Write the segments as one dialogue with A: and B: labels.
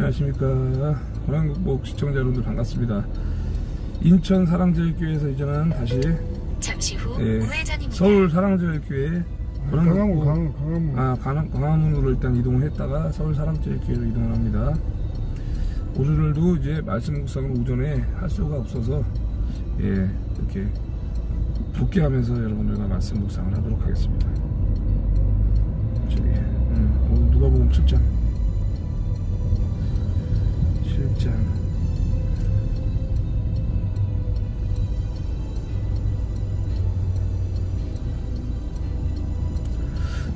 A: 안녕하십니까. 고양국복 시청자 여러분들 반갑습니다. 인천 사랑제일교회에서 이제는 다시
B: 잠시 후
A: 예,
B: 우회전입니다.
A: 서울 사랑제일교회 광화문으로 일단 이동을 했다가 서울 사랑제일교회로 이동을 합니다. 오늘도 이제 말씀 묵상을 오전에 할 수가 없어서 이렇게 복귀하면서 여러분들과 말씀 묵상을 하도록 하겠습니다. 저기 오늘 누가복음 7장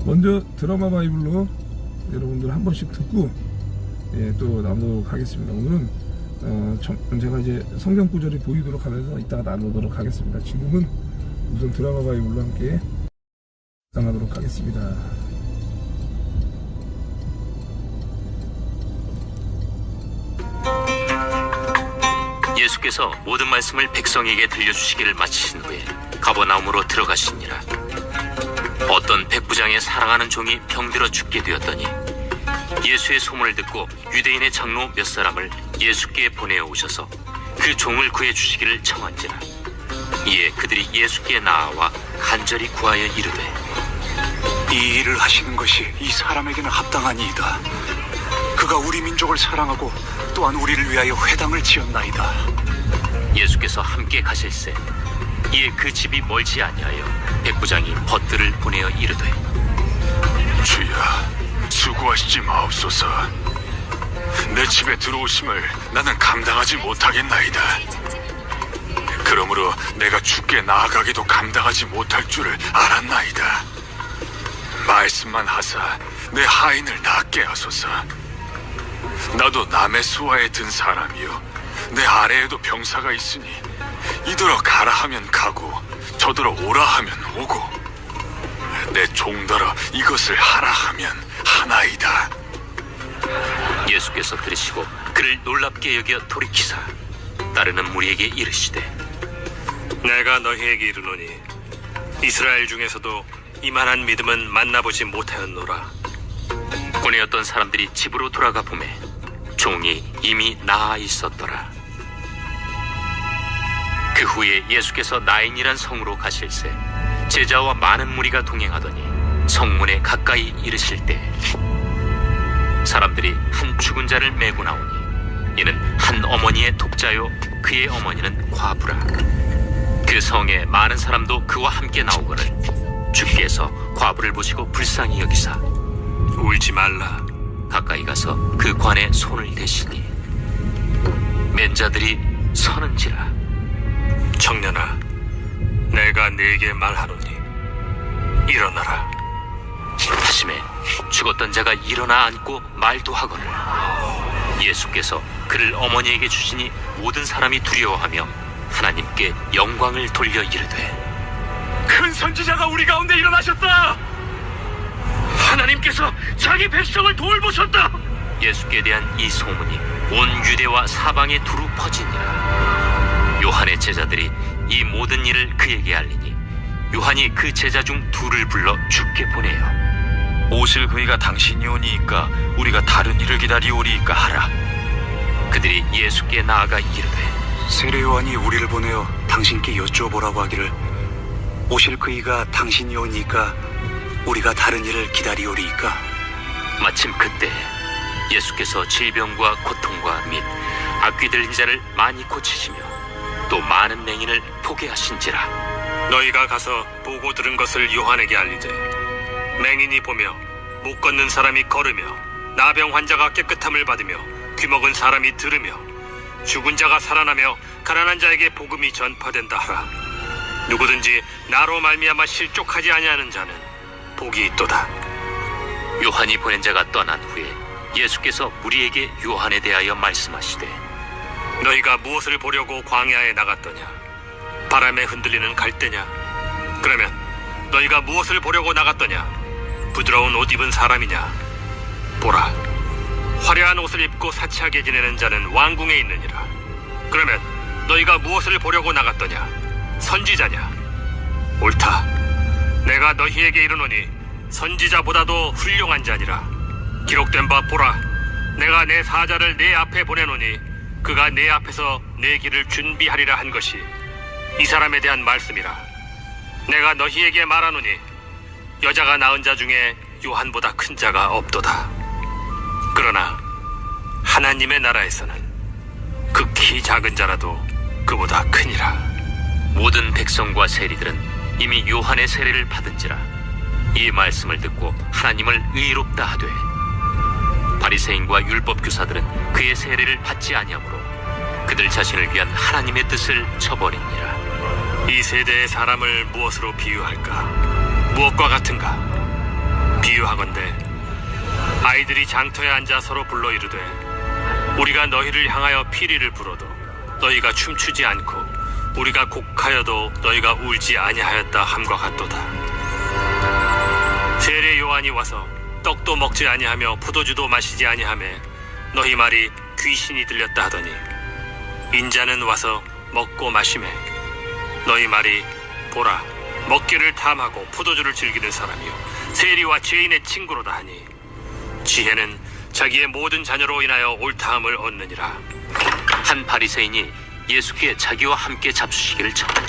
A: 먼저 드라마 바이블로 여러분들 한 번씩 듣고 또 나누도록 하겠습니다. 오늘은 제가 이제 성경 구절이 보이도록 하면서 이따가 나누도록 하겠습니다. 지금은 우선 드라마 바이블로 함께 나누도록 하겠습니다.
C: 예수께서 모든 말씀을 백성에게 들려주시기를 마치신 후에 가버나움으로 들어가시니라. 어떤 백부장의 사랑하는 종이 병들어 죽게 되었더니 예수의 소문을 듣고 유대인의 장로 몇 사람을 예수께 보내어 오셔서 그 종을 구해 주시기를 청한지라. 이에 그들이 예수께 나아와 간절히 구하여 이르되,
D: 이 일을 하시는 것이 이 사람에게는 합당하니이다. 그가 우리 민족을 사랑하고 또한 우리를 위하여 회당을 지었나이다.
C: 예수께서 함께 가실새 이에 그 집이 멀지 아니하여 백부장이 벗들을 보내어 이르되,
E: 주야, 수고하시지 마옵소서. 내 집에 들어오심을 나는 감당하지 못하겠나이다. 그러므로 내가 주께 나아가기도 감당하지 못할 줄을 알았나이다. 말씀만 하사 내 하인을 낫게 하소서. 나도 남의 수하에 든 사람이요, 내 아래에도 병사가 있으니 이더러 가라 하면 가고 저더러 오라 하면 오고 내 종더러 이것을 하라 하면 하나이다.
C: 예수께서 들으시고 그를 놀랍게 여겨 돌이키사 따르는 무리에게 이르시되,
F: 내가 너희에게 이르노니 이스라엘 중에서도 이만한 믿음은 만나보지 못하였노라.
C: 보내었던 사람들이 집으로 돌아가 보매 종이 이미 나아 있었더라. 그 후에 예수께서 나인이란 성으로 가실새 제자와 많은 무리가 동행하더니 성문에 가까이 이르실 때 사람들이 한 죽은 자를 메고 나오니 이는 한 어머니의 독자요 그의 어머니는 과부라. 그 성에 많은 사람도 그와 함께 나오거늘 주께서 과부를 보시고 불쌍히 여기사
F: 울지 말라.
C: 가까이 가서 그 관에 손을 대시니 맨 자들이 서는지라.
F: 청년아, 내가 네게 말하노니 일어나라.
C: 하심에 죽었던 자가 일어나 앉고 말도 하거늘 예수께서 그를 어머니에게 주시니 모든 사람이 두려워하며 하나님께 영광을 돌려 이르되,
E: 큰 선지자가 우리 가운데 일어나셨다. 하나님께서 자기 백성을 돌보셨다.
C: 예수께 대한 이 소문이 온 유대와 사방에 두루 퍼지니라. 요한의 제자들이 이 모든 일을 그에게 알리니 요한이 그 제자 중 둘을 불러 주께 보내요.
E: 오실 그이가 당신이 오니이까 우리가 다른 일을 기다리오리이까 하라.
C: 그들이 예수께 나아가 이르되,
D: 세례 요한이 우리를 보내어 당신께 여쭈어보라고 하기를 오실 그이가 당신이 오니까 우리가 다른 일을 기다리오리이까.
C: 마침 그때 예수께서 질병과 고통과 및 악귀 들린 자를 많이 고치시며 또 많은 맹인을 보게 하신지라.
F: 너희가 가서 보고 들은 것을 요한에게 알리되, 맹인이 보며 못 걷는 사람이 걸으며 나병 환자가 깨끗함을 받으며 귀먹은 사람이 들으며 죽은 자가 살아나며 가난한 자에게 복음이 전파된다 하라. 누구든지 나로 말미암아 실족하지 아니하는 자는 복이 있도다.
C: 요한이 보낸 자가 떠난 후에 예수께서 무리에게 요한에 대하여 말씀하시되,
F: 너희가 무엇을 보려고 광야에 나갔더냐? 바람에 흔들리는 갈대냐? 그러면 너희가 무엇을 보려고 나갔더냐? 부드러운 옷 입은 사람이냐? 보라, 화려한 옷을 입고 사치하게 지내는 자는 왕궁에 있느니라. 그러면 너희가 무엇을 보려고 나갔더냐? 선지자냐? 옳다. 내가 너희에게 이르노니 선지자보다도 훌륭한 자니라. 기록된 바 보라, 내가 내 사자를 네 앞에 보내노니 그가 네 앞에서 내 길을 준비하리라 한 것이 이 사람에 대한 말씀이라. 내가 너희에게 말하노니 여자가 낳은 자 중에 요한보다 큰 자가 없도다. 그러나 하나님의 나라에서는 극히 작은 자라도 그보다 크니라.
C: 모든 백성과 세리들은 이미 요한의 세례를 받은지라 이 말씀을 듣고 하나님을 의롭다 하되 바리새인과 율법 교사들은 그의 세례를 받지 아니하므로 그들 자신을 위한 하나님의 뜻을 저버리니라.
F: 이 세대의 사람을 무엇으로 비유할까? 무엇과 같은가? 비유하건대 아이들이 장터에 앉아 서로 불러 이르되 우리가 너희를 향하여 피리를 불어도 너희가 춤추지 않고 우리가 곡하여도 너희가 울지 아니하였다 함과 같도다. 세례 요한이 와서 떡도 먹지 아니하며 포도주도 마시지 아니하며 너희 말이 귀신이 들렸다 하더니 인자는 와서 먹고 마시매 너희 말이 보라 먹기를 탐하고 포도주를 즐기는 사람이요 세리와 죄인의 친구로다 하니 지혜는 자기의 모든 자녀로 인하여 옳다함을 얻느니라.
C: 한 바리새인이 예수께 자기와 함께 잡수시기를 청하니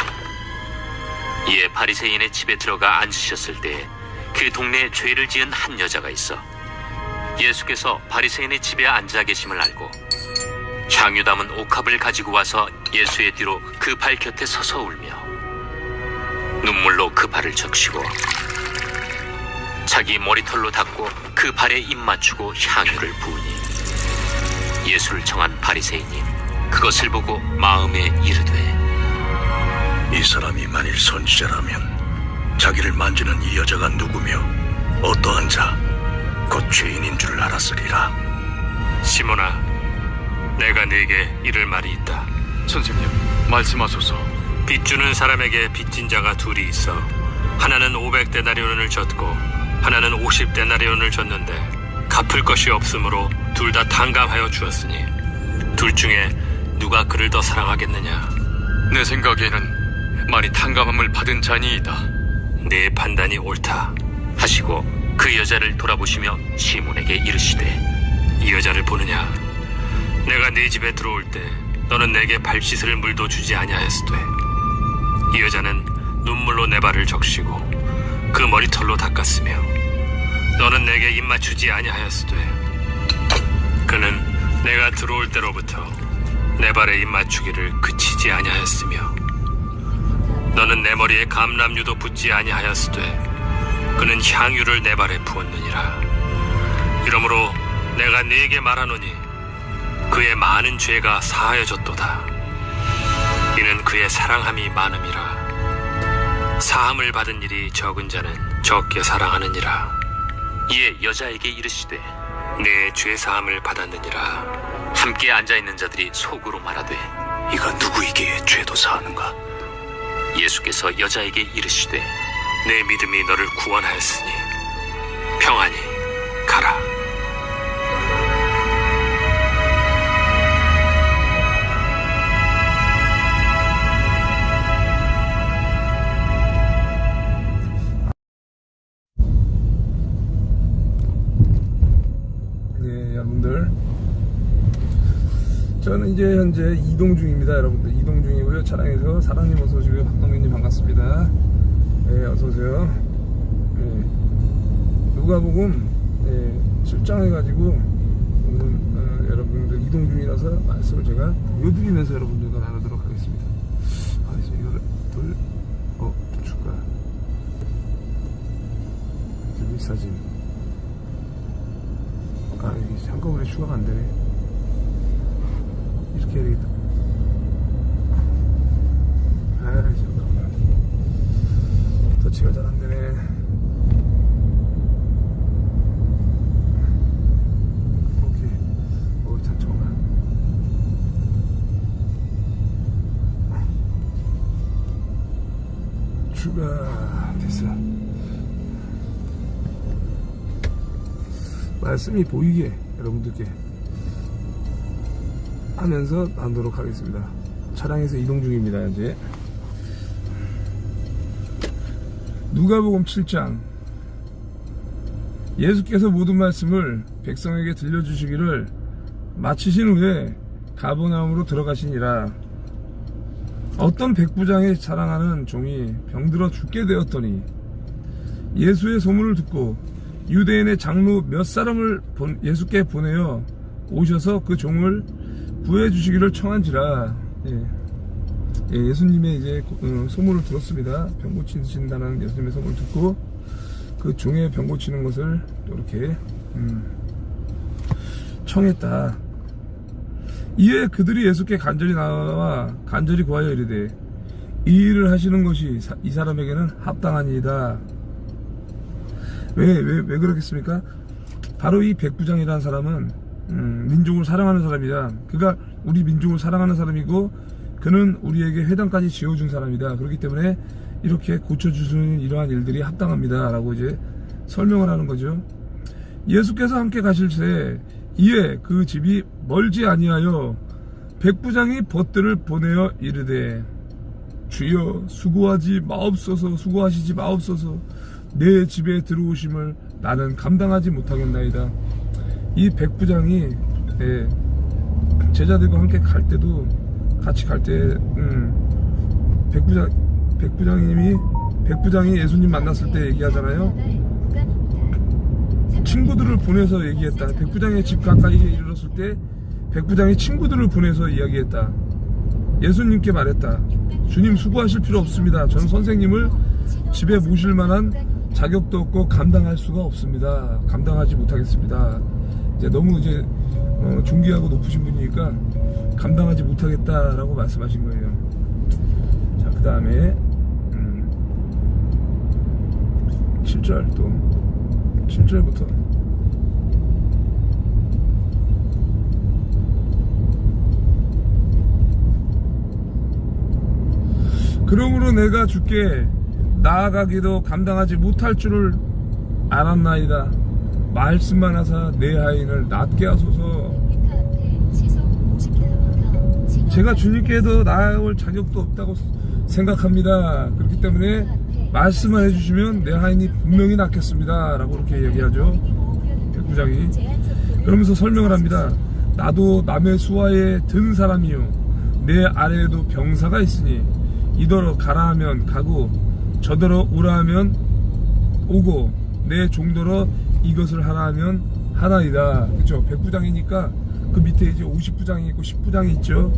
C: 이에 바리새인의 집에 들어가 앉으셨을 때에 그 동네에 죄를 지은 한 여자가 있어 예수께서 바리새인의 집에 앉아 계심을 알고 향유 담은 옥합을 가지고 와서 예수의 뒤로 그 발 곁에 서서 울며 눈물로 그 발을 적시고 자기 머리털로 닦고 그 발에 입 맞추고 향유를 부으니 예수를 청한 바리새인이 그것을 보고 마음에 이르되
B: 이 사람이 만일 선지자라면 자기를 만지는 이 여자가 누구며 어떠한 자, 곧 죄인인 줄 알았으리라.
F: 시몬아 내가 네게 이를 말이 있다.
E: 선생님, 말씀하소서.
F: 빚주는 사람에게 빚진 자가 둘이 있어 하나는 500데나리온을 졌고 하나는 50데나리온을 졌는데 갚을 것이 없으므로 둘 다 탕감하여 주었으니 둘 중에 누가 그를 더 사랑하겠느냐?
E: 내 생각에는 많이 탕감함을 받은 자니이다.
F: 네 판단이 옳다.
C: 하시고 그 여자를 돌아보시며 시몬에게 이르시되
F: 이 여자를 보느냐? 내가 네 집에 들어올 때 너는 내게 발 씻을 물도 주지 아니하였으되 이 여자는 눈물로 내 발을 적시고 그 머리털로 닦았으며 너는 내게 입 맞추지 아니하였으되 그는 내가 들어올 때로부터 내 발에 입 맞추기를 그치지 아니하였으며 너는 내 머리에 감람유도 붓지 아니하였으되 그는 향유를 내 발에 부었느니라. 이러므로 내가 네게 말하노니 그의 많은 죄가 사하여졌도다. 이는 그의 사랑함이 많음이라. 사함을 받은 일이 적은 자는 적게 사랑하느니라.
C: 이에 여자에게 이르시되
F: 내 죄 사함을 받았느니라.
C: 함께 앉아있는 자들이 속으로 말하되
B: 이가 누구이기에 죄도 사하는가?
C: 예수께서 여자에게 이르시되
F: 내 믿음이 너를 구원하였으니 평안히 가라.
A: 네, 여러분들. 저는 이제 현재 이동 중입니다, 여러분들. 이동 중이고요. 차량에서 사랑님 어서 오시고요. 박동민님 반갑습니다. 네, 어서 오세요. 네. 누가복음 출장해가지고 오늘 여러분들 이동 중이라서 말씀을 제가 보여드리면서 여러분들과 나누도록 하겠습니다. 아, 이제 이거를 줄까? 사진. 아, 이게 한꺼번에 추가가 안 되네. 이렇게 해야 되겠다. 아, 잠깐만. 터치가 잘 안 되네. 오케이. 잠깐만. 추가 됐어. 말씀이 보이게 여러분들께 하면서 나누도록 하겠습니다. 차량에서 이동 중입니다. 현재 누가복음 7장. 예수께서 모든 말씀을 백성에게 들려주시기를 마치신 후에 가버나움으로 들어가시니라. 어떤 백부장의 자랑하는 종이 병들어 죽게 되었더니 예수의 소문을 듣고 유대인의 장로 몇 사람을 예수께 보내어 오셔서 그 종을 구해 주시기를 청한지라. 예수님의 이제 소문을 들었습니다. 병 고치신다는 예수님의 소문을 듣고 그 종의 병 고치는 것을 또 이렇게 청했다. 이에 그들이 예수께 간절히 나와 간절히 구하여 이르되 이 일을 하시는 것이 이 사람에게는 합당하니이다. 왜 그렇겠습니까? 바로 이 백부장이라는 사람은 민족을 사랑하는 사람이다. 그가 우리 민족을 사랑하는 사람이고 그는 우리에게 회당까지 지어준 사람이다. 그렇기 때문에 이렇게 고쳐주시는 이러한 일들이 합당합니다 라고 이제 설명을 하는 거죠. 예수께서 함께 가실새 이에 그 집이 멀지 아니하여 백부장이 벗들을 보내어 이르되 주여 수고하시지 마옵소서. 내 집에 들어오심을 나는 감당하지 못하겠나이다. 이 백부장이 제자들과 함께 갈 때도 같이 갈 때 백부장이 예수님 만났을 때 얘기하잖아요. 친구들을 보내서 얘기했다. 백부장의 집 가까이에 이르렀을 때 백부장이 친구들을 보내서 이야기했다. 예수님께 말했다. 주님 수고하실 필요 없습니다. 저는 선생님을 집에 모실 만한 자격도 없고 감당할 수가 없습니다. 감당하지 못하겠습니다. 이제 너무 이제 존귀하고 높으신 분이니까 감당하지 못하겠다라고 말씀하신 거예요. 자, 그 다음에 7절 또 7절부터 그러므로 내가 주께 나아가기도 감당하지 못할 줄을 알았나이다. 말씀만 하사 내 하인을 낫게 하소서. 제가 주님께도 나아올 자격도 없다고 생각합니다. 그렇기 때문에 말씀을 해주시면 내 하인이 분명히 낫겠습니다 라고 이렇게 얘기하죠, 백부장이. 그러면서 설명을 합니다. 나도 남의 수하에 든 사람이요 내 아래에도 병사가 있으니 이더러 가라 하면 가고 저더러 오라 하면 오고 내 종더러 이것을 하라 하면 하나이다. 그렇죠? 백부장이니까 그 밑에 이제 50부장이 있고 10부장이 있죠.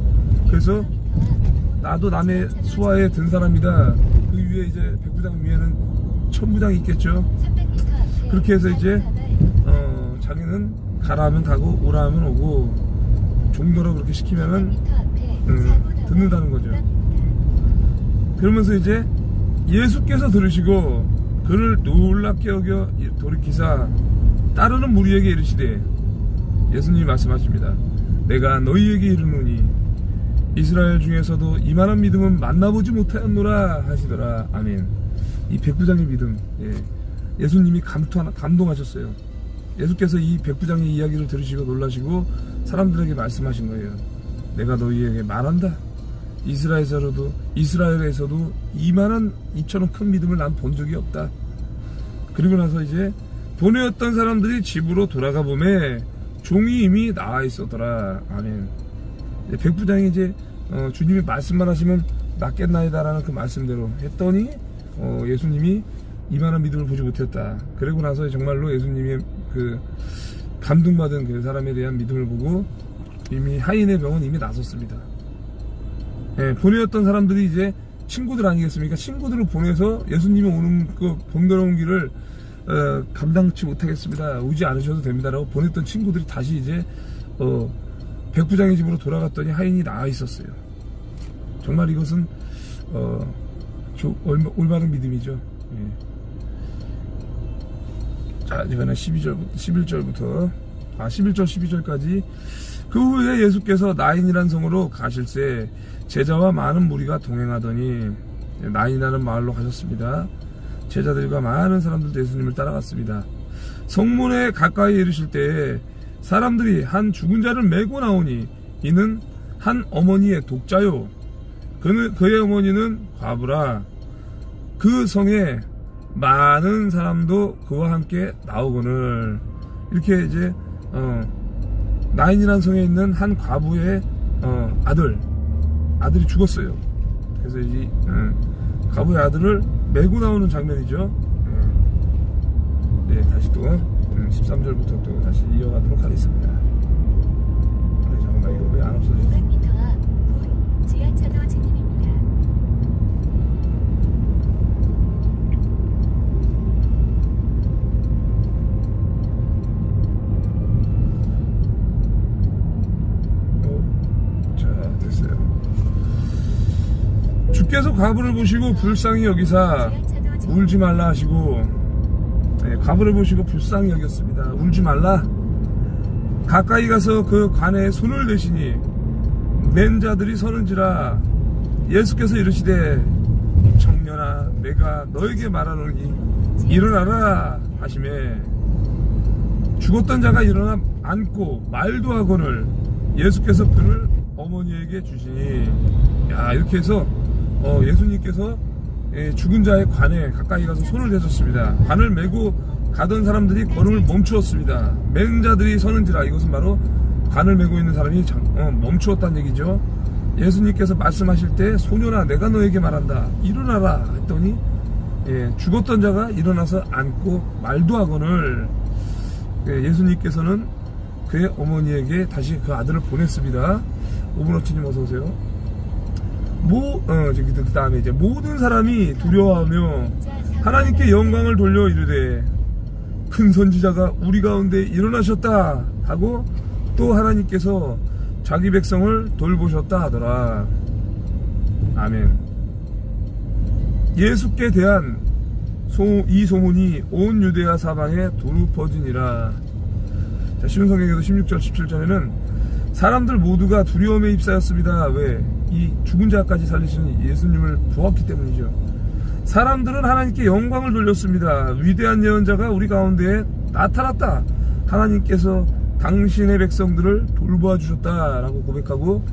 A: 그래서 나도 남의 수하에 든 사람이다. 그 위에 이제 백부장 위에는 1000부장이 있겠죠. 그렇게 해서 이제 자기는 가라 하면 가고 오라 하면 오고 종더러 그렇게 시키면은 듣는다는 거죠. 그러면서 이제 예수께서 들으시고 그를 놀랍게 여겨 돌이키사 따르는 무리에게 이르시되, 예수님이 말씀하십니다. 내가 너희에게 이르노니 이스라엘 중에서도 이만한 믿음은 만나보지 못하였노라 하시더라. 아멘. 이 백부장의 믿음, 예수님이 감동하셨어요. 예수께서 이 백부장의 이야기를 들으시고 놀라시고 사람들에게 말씀하신 거예요. 내가 너희에게 말한다. 이스라엘에서도 이만한 이처럼 큰 믿음을 난 본 적이 없다. 그리고 나서 이제 보내었던 사람들이 집으로 돌아가 보매 종이 이미 나와 있었더라. 아멘. 백부장이 이제 주님이 말씀만 하시면 낫겠나이다라는 그 말씀대로 했더니 예수님이 이만한 믿음을 보지 못했다. 그리고 나서 정말로 예수님의 그 감동받은 그 사람에 대한 믿음을 보고 이미 하인의 병은 이미 나섰습니다. 보내었던 사람들이 이제 친구들 아니겠습니까? 친구들을 보내서 예수님이 오는 그 번거로운 길을 감당치 못하겠습니다. 오지 않으셔도 됩니다라고 보냈던 친구들이 다시 이제 백부장의 집으로 돌아갔더니 하인이 나와 있었어요. 정말 이것은 올바른 믿음이죠. 자, 이번에 11절부터 12절까지. 그 후에 예수께서 나인이라는 성으로 가실새 제자와 많은 무리가 동행하더니 나인이라는 마을로 가셨습니다. 제자들과 많은 사람들도 예수님을 따라갔습니다. 성문에 가까이 이르실 때에 사람들이 한 죽은 자를 메고 나오니 이는 한 어머니의 독자요 그의 어머니는 과부라. 그 성에 많은 사람도 그와 함께 나오거늘. 이렇게 이제 나인이라는 성에 있는 한 과부의 아들이 죽었어요. 그래서 이 과부의 아들을 메고 나오는 장면이죠. 네, 다시 또 13절부터 또 다시 이어가도록 하겠습니다. 잠깐만, 이거 왜 안 없어지지?
G: 500m 앞 군 지하차도 진입입니다.
A: 자, 됐어요. 주께서 과부를 보시고 불쌍히 여기사 울지 말라 하시고, 네, 과부를 보시고 불쌍히 여겼습니다. 울지 말라. 가까이 가서 그 관에 손을 대시니 맨 자들이 서는지라. 예수께서 이르시되 청년아 내가 너에게 말하노니 일어나라 하시매 죽었던 자가 일어나 앉고 말도 하거늘 예수께서 그를 어머니에게 주시니. 야, 이렇게 해서 예수님께서 죽은 자의 관에 가까이 가서 손을 대셨습니다. 관을 메고 가던 사람들이 걸음을 멈추었습니다. 맨 자들이 서는지라. 이것은 바로 관을 메고 있는 사람이 멈추었다는 얘기죠. 예수님께서 말씀하실 때 소년아 내가 너에게 말한다 일어나라 했더니 죽었던 자가 일어나서 앉고 말도 하거늘 예수님께서는 그의 어머니에게 다시 그 아들을 보냈습니다. 오브너치님 어서오세요. 그 다음에 이제 모든 사람이 두려워하며 하나님께 영광을 돌려 이르되 큰 선지자가 우리 가운데 일어나셨다 하고 또 하나님께서 자기 백성을 돌보셨다 하더라. 아멘. 예수께 대한 이 소문이 온 유대야 사방에 두루 퍼지니라. 자, 신흥성경에도 16절 17절에는 사람들 모두가 두려움에 휩싸였습니다. 왜? 이 죽은 자까지 살리시는 예수님을 보았기 때문이죠. 사람들은 하나님께 영광을 돌렸습니다. 위대한 예언자가 우리 가운데에 나타났다. 하나님께서 당신의 백성들을 돌보아 주셨다라고 고백하고,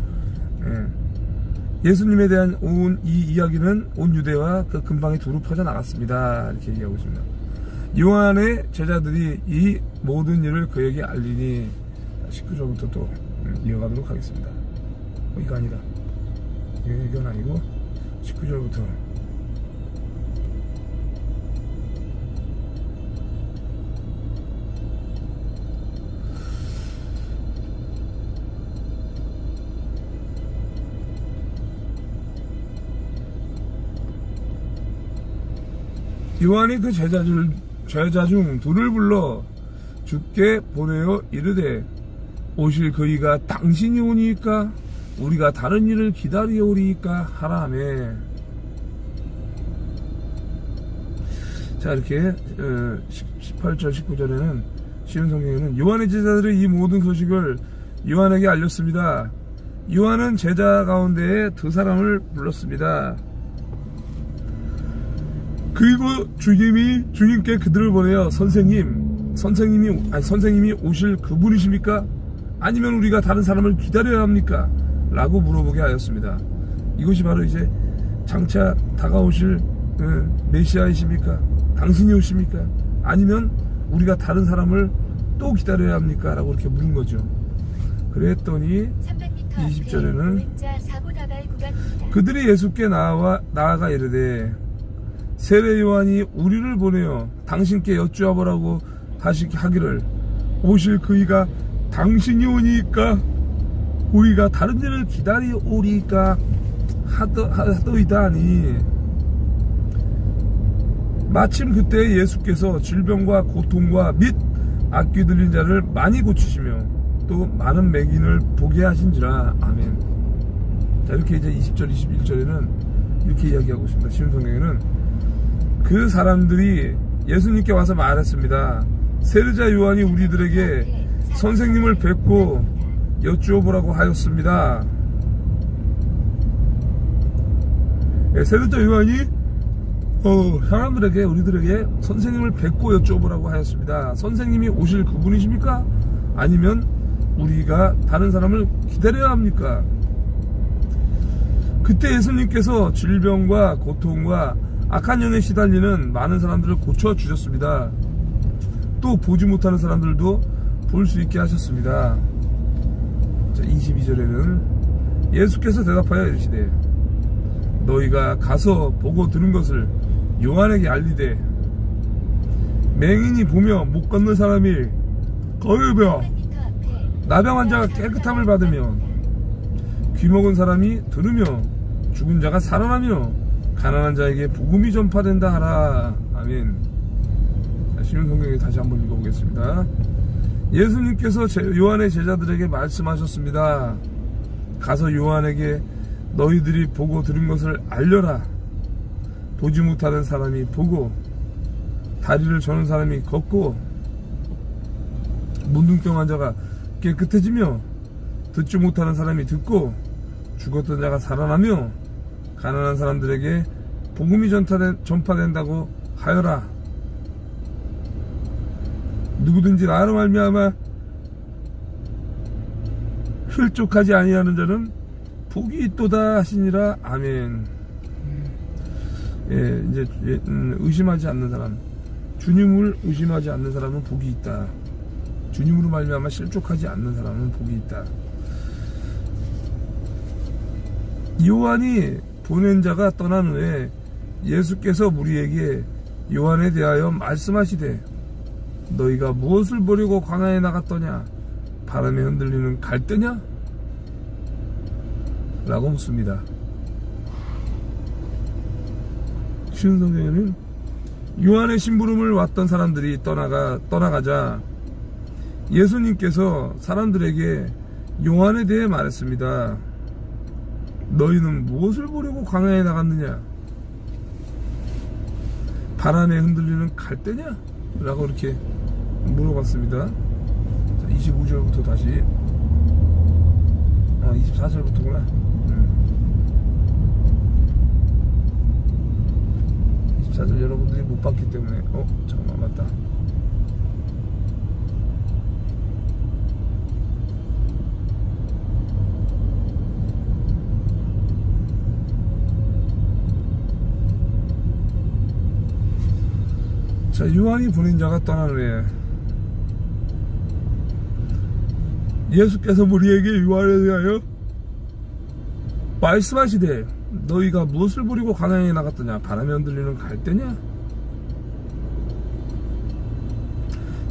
A: 예수님에 대한 온 이 이야기는 온 유대와 그 근방에 두루 퍼져 나갔습니다. 이렇게 얘기하고 있습니다. 요한의 제자들이 이 모든 일을 그에게 알리니. 19절부터 또 이어가도록 하겠습니다. 이거 아니다. 이건 아니고 19절부터 요한이 그 제자 중 둘을 불러 주께 보내어 이르되 오실 그이가 당신이 오니까 우리가 다른 일을 기다리오리까 하라 하며. 자, 이렇게 18절 19절에는 신흥성경에는 요한의 제자들이 이 모든 소식을 요한에게 알렸습니다. 요한은 제자 가운데에 두 사람을 불렀습니다. 그리고 주님께 그들을 보내어 선생님이 오실 그분이십니까? 아니면 우리가 다른 사람을 기다려야 합니까? 라고 물어보게 하였습니다. 이것이 바로 이제 장차 다가오실 메시아이십니까? 당신이 오십니까? 아니면 우리가 다른 사람을 또 기다려야 합니까? 라고 이렇게 물은 거죠. 그랬더니 20절에는 그들이 예수께 나아가 이르되 세례 요한이 우리를 보내어 당신께 여쭈어보라고 하기를 오실 그이가 당신이 오니까 우리가 다른 일을 기다리오리까 하더이다 하니. 마침 그때 예수께서 질병과 고통과 및 악귀 들린 자를 많이 고치시며 또 많은 맹인을 보게 하신지라. 아멘. 자, 이렇게 이제 20절 21절에는 이렇게 이야기하고 있습니다. 신흥성경에는 그 사람들이 예수님께 와서 말했습니다. 세례자 요한이 우리들에게 선생님을 뵙고 여쭈어보라고 하였습니다. 세례자 요한이 사람들에게 우리들에게 선생님을 뵙고 여쭈어보라고 하였습니다. 선생님이 오실 그분이십니까? 아니면 우리가 다른 사람을 기다려야 합니까? 그때 예수님께서 질병과 고통과 악한 영에 시달리는 많은 사람들을 고쳐주셨습니다. 또 보지 못하는 사람들도 볼 수 있게 하셨습니다. 자, 22절에는 예수께서 대답하여 이르시되 너희가 가서 보고 들은 것을 요한에게 알리되 맹인이 보며 못 걷는 사람이 거르며 나병 환자가 깨끗함을 받으며 귀먹은 사람이 들으며 죽은 자가 살아나며 가난한 자에게 복음이 전파된다 하라. 아멘. 자, 쉬운 성경에 다시 한번 읽어보겠습니다. 예수님께서 요한의 제자들에게 말씀하셨습니다. 가서 요한에게 너희들이 보고 들은 것을 알려라. 보지 못하는 사람이 보고 다리를 저는 사람이 걷고 문둥병 환자가 깨끗해지며 듣지 못하는 사람이 듣고 죽었던 자가 살아나며 가난한 사람들에게 복음이 전파된다고 하여라. 누구든지 나로 말미암아 힐족하지 아니하는 자는 복이 있도다 하시니라. 아멘. 예, 이제 의심하지 않는 사람, 주님을 의심하지 않는 사람은 복이 있다. 주님으로 말미암아 실족하지 않는 사람은 복이 있다. 요한이 보낸 자가 떠난 후에 예수께서 우리에게 요한에 대하여 말씀하시되 너희가 무엇을 보려고 광야에 나갔더냐? 바람에 흔들리는 갈대냐? 라고 묻습니다. 쉬운 성경에는 요한의 심부름을 왔던 사람들이 떠나가자 예수님께서 사람들에게 요한에 대해 말했습니다. 너희는 무엇을 보려고 광야에 나갔느냐? 바람에 흔들리는 갈대냐? 라고 이렇게 물어봤습니다. 자, 25절부터 다시 24절부터구나. 24절 여러분들이 못 봤기 때문에 잠깐만, 맞다. 자, 요한이 보낸 자가 떠난 후에 예수께서 우리에게 요한에 대하여 말씀하시되 너희가 무엇을 보려고 광야에 나갔더냐? 바람에 흔들리는 갈대냐?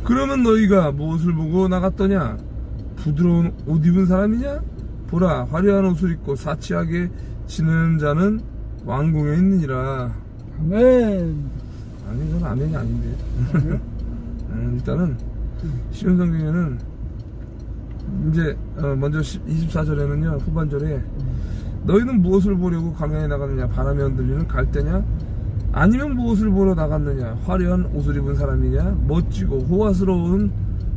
A: 그러면 너희가 무엇을 보고 나갔더냐? 부드러운 옷 입은 사람이냐? 보라, 화려한 옷을 입고 사치하게 지내는 자는 왕궁에 있느니라.
H: 아멘.
A: 아니, 저는 아멘이 아닌데. 일단은 쉬운 성경에는 이제 먼저 24절에는요, 후반절에 너희는 무엇을 보려고 광야에 나갔느냐? 바람에 흔들리는 갈대냐? 아니면 무엇을 보러 나갔느냐? 화려한 옷을 입은 사람이냐? 멋지고 호화스러운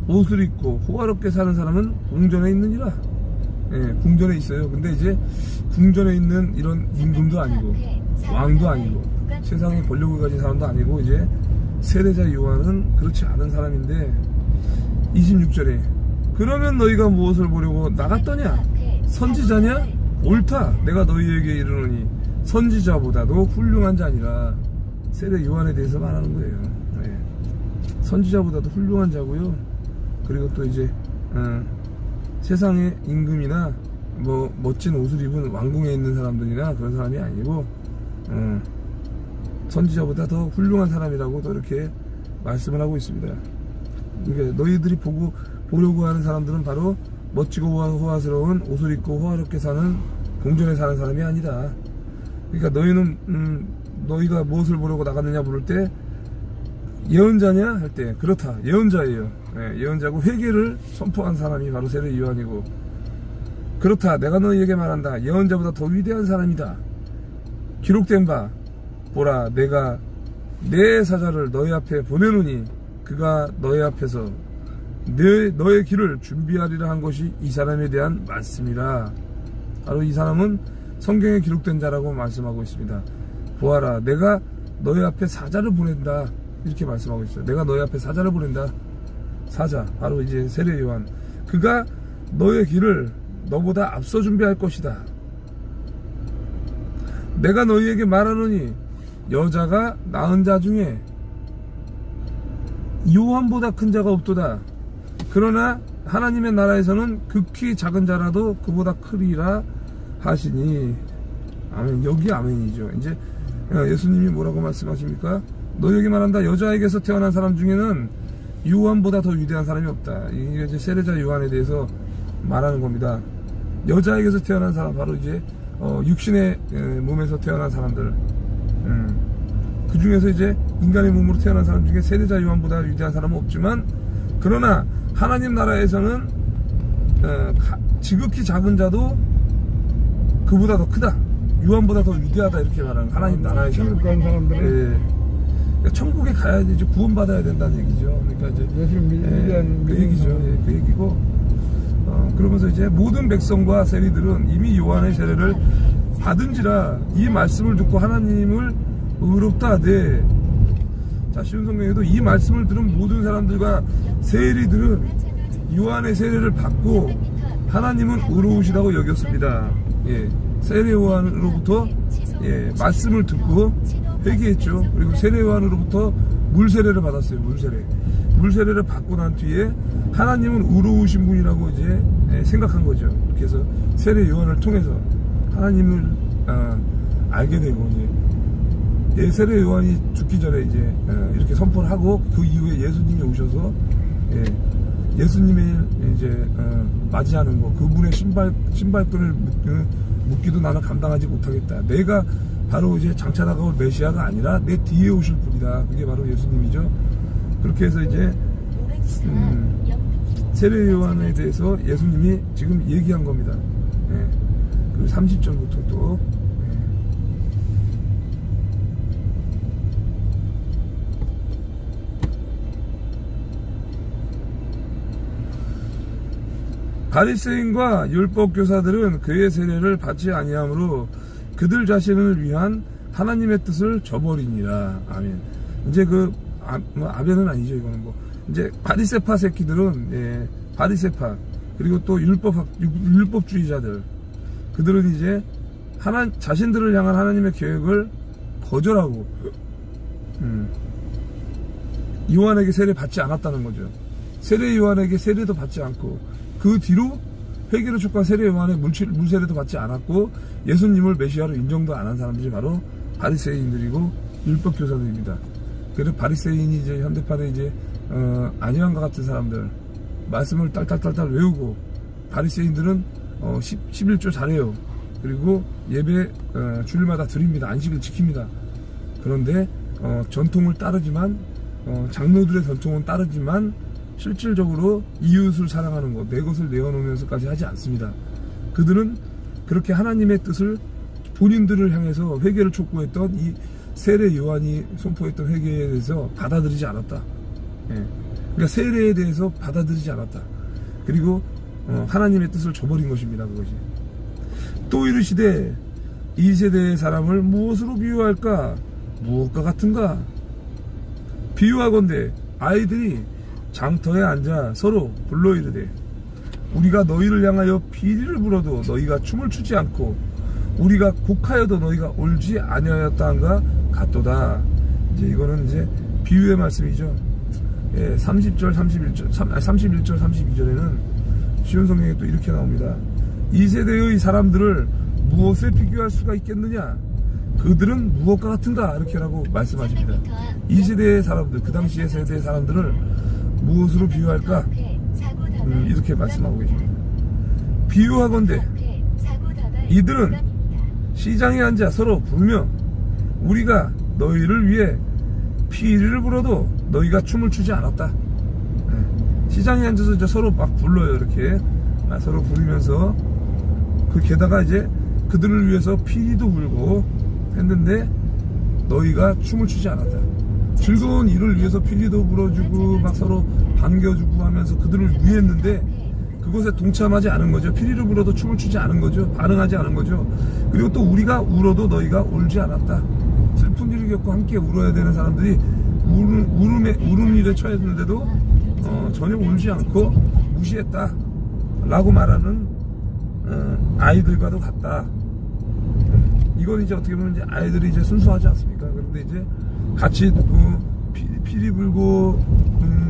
A: 옷을 입고 호화롭게 사는 사람은 궁전에 있느니라. 예, 궁전에 있어요. 근데 이제 궁전에 있는 이런 임금도 아니고 왕도 아니고 세상에 권력을 가진 사람도 아니고 이제 세례자 요한은 그렇지 않은 사람인데 26절에 그러면 너희가 무엇을 보려고 나갔더냐? 선지자냐? 옳다. 내가 너희에게 이르노니 선지자보다도 훌륭한 자니라. 세례 요한에 대해서 말하는 거예요. 네. 선지자보다도 훌륭한 자고요. 그리고 또 이제 세상의 임금이나 뭐 멋진 옷을 입은 왕궁에 있는 사람들이나 그런 사람이 아니고 선지자보다 더 훌륭한 사람이라고 또 이렇게 말씀을 하고 있습니다. 그러니까 너희들이 보려고 하는 사람들은 바로 멋지고 호화스러운 옷을 입고 호화롭게 사는 궁전에 사는 사람이 아니다. 그러니까 너희는 너희가 무엇을 보려고 나갔느냐 물을 때 예언자냐 할 때 그렇다, 예언자예요. 네, 예언자고 회개를 선포한 사람이 바로 세례 요한이고, 그렇다, 내가 너희에게 말한다, 예언자보다 더 위대한 사람이다. 기록된 바 보라, 내가 내 사자를 너희 앞에 보내노니 그가 너희 앞에서 너의 길을 준비하리라 한 것이 이 사람에 대한 말씀이라. 바로 이 사람은 성경에 기록된 자라고 말씀하고 있습니다. 보아라, 내가 너희 앞에 사자를 보낸다, 이렇게 말씀하고 있어요. 내가 너희 앞에 사자를 보낸다. 사자, 바로 이제 세례 요한. 그가 너의 길을 너보다 앞서 준비할 것이다. 내가 너희에게 말하노니 여자가 낳은 자 중에 요한보다 큰 자가 없도다. 그러나 하나님의 나라에서는 극히 작은 자라도 그보다 크리라 하시니. 아멘. 여기 아멘이죠. 이제 예수님이 뭐라고 말씀하십니까? 너에게 말한다. 여자에게서 태어난 사람 중에는 요한보다 더 위대한 사람이 없다. 이게 이제 세례자 요한에 대해서 말하는 겁니다. 여자에게서 태어난 사람, 바로 이제 육신의 몸에서 태어난 사람들, 그 중에서 이제 인간의 몸으로 태어난 사람 중에 세례자 요한보다 위대한 사람은 없지만, 그러나 하나님 나라에서는 지극히 작은 자도 그보다 더 크다, 요한보다 더 위대하다, 이렇게 말하는 하나님 나라에서는.
H: 그런 사람들은
A: 그러니까 천국에 가야지 이제 구원받아야 된다는 얘기죠. 그러니까 이제
H: 예수님
A: 그 얘기죠. 그 얘기고, 그러면서 이제 모든 백성과 세리들은 이미 요한의 세례를 받은지라 이 말씀을 듣고 하나님을 의롭다 하되. 자, 쉬운 성경에도 이 말씀을 들은 모든 사람들과 세리들은 요한의 세례를 받고 하나님은 의로우시다고 여겼습니다. 예, 세례 요한으로부터 말씀을 듣고 회개했죠. 그리고 세례 요한으로부터 물세례를 받았어요. 물세례를 받고 난 뒤에 하나님은 의로우신 분이라고 이제 생각한 거죠. 그렇게 해서 세례 요한을 통해서 하나님을 알게 되고, 이제 세례 요한이 죽기 전에 이제 이렇게 선포를 하고, 그 이후에 예수님이 오셔서 예수님을 이제 맞이하는 거, 그분의 신발끈을 묶기도 나는 감당하지 못하겠다. 내가 바로 이제 장차 다가올 메시아가 아니라 내 뒤에 오실 분이다. 그게 바로 예수님이죠. 그렇게 해서 이제 세례 요한에 대해서 예수님이 지금 얘기한 겁니다. 그 30절부터 또. 바리새인과 율법 교사들은 그의 세례를 받지 아니하므로 그들 자신을 위한 하나님의 뜻을 저버리니라. 아멘. 이제 아멘은 아니죠. 이거는 이제 바리새파 새끼들은, 바리새파, 그리고 또 율법주의자들, 그들은 이제 자신들을 향한 하나님의 계획을 거절하고 요한에게 세례 받지 않았다는 거죠. 세례 요한에게 세례도 받지 않고, 그 뒤로 회개를 촉구한 세례 요한의 물세례도 받지 않았고, 예수님을 메시아로 인정도 안 한 사람들이 바로 바리새인들이고 율법 교사들입니다. 그래서 바리새인이 이제 현대판에 이제 안희환과 같은 사람들, 말씀을 딸딸딸딸 외우고, 바리새인들은 11조 잘해요. 그리고 예배 주일마다 드립니다. 안식을 지킵니다. 그런데 전통을 따르지만, 장로들의 전통은 따르지만 실질적으로 이웃을 사랑하는 것, 내 것을 내어놓으면서까지 하지 않습니다. 그들은 그렇게 하나님의 뜻을 본인들을 향해서 회개를 촉구했던 이 세례 요한이 선포했던 회개에 대해서 받아들이지 않았다. 그러니까 세례에 대해서 받아들이지 않았다. 그리고 하나님의 뜻을 저버린 것입니다. 그것이. 또 이르시되 이 세대의 사람을 무엇으로 비유할까? 무엇과 같은가? 비유하건대 아이들이 장터에 앉아 서로 불러이르되 우리가 너희를 향하여 비리를 불어도 너희가 춤을 추지 않고 우리가 곡하여도 너희가 울지 아니하였다 한가 같도다. 이제 이거는 이제 비유의 말씀이죠. 30절, 31절, 32절에는 쉬운 성경에 또 이렇게 나옵니다. 이 세대의 사람들을 무엇에 비교할 수가 있겠느냐? 그들은 무엇과 같은가? 이렇게라고 말씀하십니다. 이 세대의 사람들, 그 당시의 세대의 사람들을 무엇으로 비유할까? 이렇게 말씀하고 계십니다. 비유하건대 이들은 시장에 앉아 서로 부르며 우리가 너희를 위해 피리를 불어도 너희가 춤을 추지 않았다. 시장에 앉아서 이제 서로 막 불러요. 이렇게 서로 부르면서, 게다가 이제 그들을 위해서 피리도 불고 했는데 너희가 춤을 추지 않았다. 즐거운 일을 위해서 피리도 불어주고 막 서로 반겨주고 하면서 그들을 위했는데 그것에 동참하지 않은 거죠. 피리를 불어도 춤을 추지 않은 거죠. 반응하지 않은 거죠. 그리고 또 우리가 울어도 너희가 울지 않았다. 슬픈 일을 겪고 함께 울어야 되는 사람들이 울음 일에 처했는데도 전혀 울지 않고 무시했다 라고 말하는 아이들과도 같다. 이건 이제 어떻게 보면 이제 아이들이 이제 순수하지 않습니까? 그런데 이제 같이 피리 불고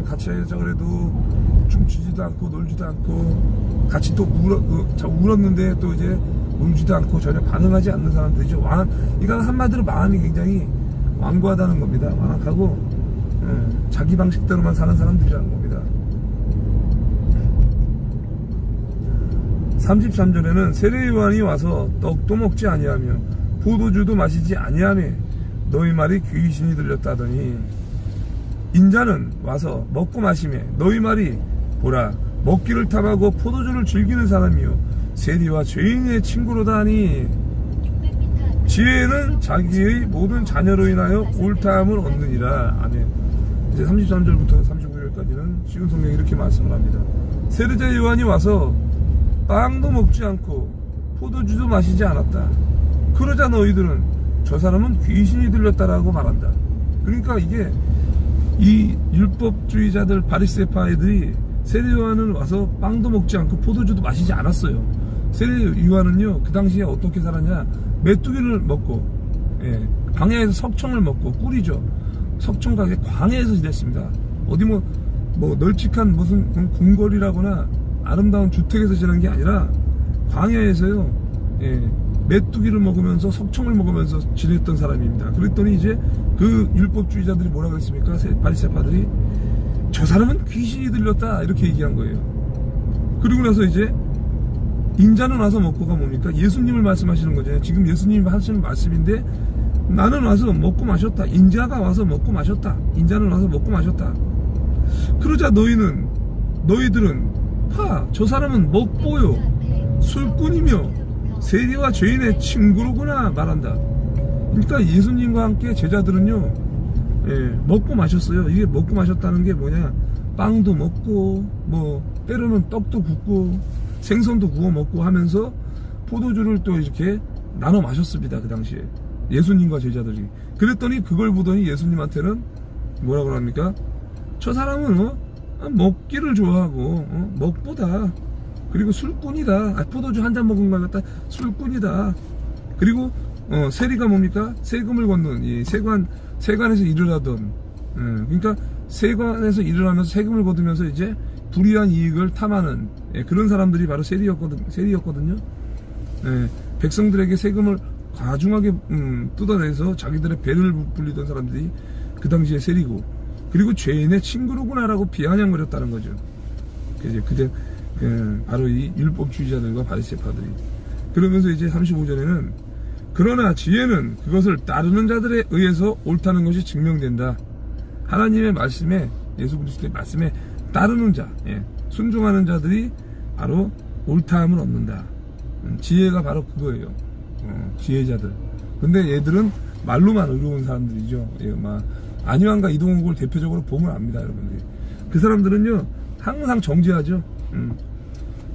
A: 같이 하자 그래도 춤추지도 않고 놀지도 않고 같이 또 울었는데 또 이제 울지도 않고 전혀 반응하지 않는 사람들이죠. 이건 한마디로 마음이 굉장히 완고하다는 겁니다. 완악하고 자기 방식대로만 사는 사람들이라는 겁니다. 33절에는 세례 요한이 와서 떡도 먹지 아니하며 포도주도 마시지 아니하며 너희 말이 귀신이 들렸다더니 인자는 와서 먹고 마시며 너희 말이 보라 먹기를 탐하고 포도주를 즐기는 사람이요 세리와 죄인의 친구로다 하니
G: 600m
A: 지혜는 자기의 모든 자녀로 인하여 옳다함을 얻느니라. 아멘. 이제 33절부터 39절까지는 쉬운 성경이 이렇게 말씀을 합니다. 세례자 요한이 와서 빵도 먹지 않고 포도주도 마시지 않았다. 그러자 너희들은 저 사람은 귀신이 들렸다라고 말한다. 그러니까 이게 이 율법주의자들 바리새파이들이 세례 요한은 와서 빵도 먹지 않고 포도주도 마시지 않았어요. 세례 요한은요 그 당시에 어떻게 살았냐, 메뚜기를 먹고 광야에서 석청을 먹고 꿀이죠. 석청가게 광야에서 지냈습니다. 어디 뭐 널찍한 무슨 궁궐이라거나 아름다운 주택에서 지낸 게 아니라 광야에서요 메뚜기를 먹으면서 석청을 먹으면서 지냈던 사람입니다. 그랬더니 이제 그 율법주의자들이 뭐라 그랬습니까? 바리새파들이 저 사람은 귀신이 들렸다 이렇게 얘기한 거예요. 그리고 나서 이제 인자는 와서 먹고가 뭡니까? 예수님을 말씀하시는 거죠. 지금 예수님이 하시는 말씀인데 나는 와서 먹고 마셨다. 인자가 와서 먹고 마셨다. 인자는 와서 먹고 마셨다. 그러자 너희들은 저 사람은 먹보요 술꾼이며 세리와 죄인의 친구로구나 말한다. 그러니까 예수님과 함께 제자들은요 먹고 마셨어요. 이게 먹고 마셨다는 게 뭐냐, 빵도 먹고 때로는 떡도 굽고 생선도 구워 먹고 하면서 포도주를 또 이렇게 나눠 마셨습니다. 그 당시에 예수님과 제자들이. 그랬더니 그걸 보더니 예수님한테는 뭐라고 합니까? 저 사람은 먹기를 좋아하고 먹보다, 그리고 술꾼이다. 포도주 한 잔 먹은 거 같다. 술꾼이다. 그리고 세리가 뭡니까? 세금을 걷는 이 세관에서 일을 하던 그러니까 세관에서 일을 하면서 세금을 거두면서 이제 불이한 이익을 탐하는 그런 사람들이 바로 세리였거든요. 백성들에게 세금을 과중하게 뜯어내서 자기들의 배를 불리던 사람들이 그 당시에 세리고, 그리고 죄인의 친구로구나라고 비아냥거렸다는 거죠. 그제 바로 이 율법주의자들과 바리새파들이. 그러면서 이제 35절에는 그러나 지혜는 그것을 따르는 자들에 의해서 옳다는 것이 증명된다. 하나님의 말씀에, 예수 그리스도의 말씀에 따르는 자, 순종하는 자들이 바로 옳다함을 얻는다. 지혜가 바로 그거예요. 지혜자들. 근데 얘들은 말로만 의로운 사람들이죠. 안희환과 이동욱을 대표적으로 보면 압니다, 여러분들이. 그 사람들은요 항상 정죄하죠.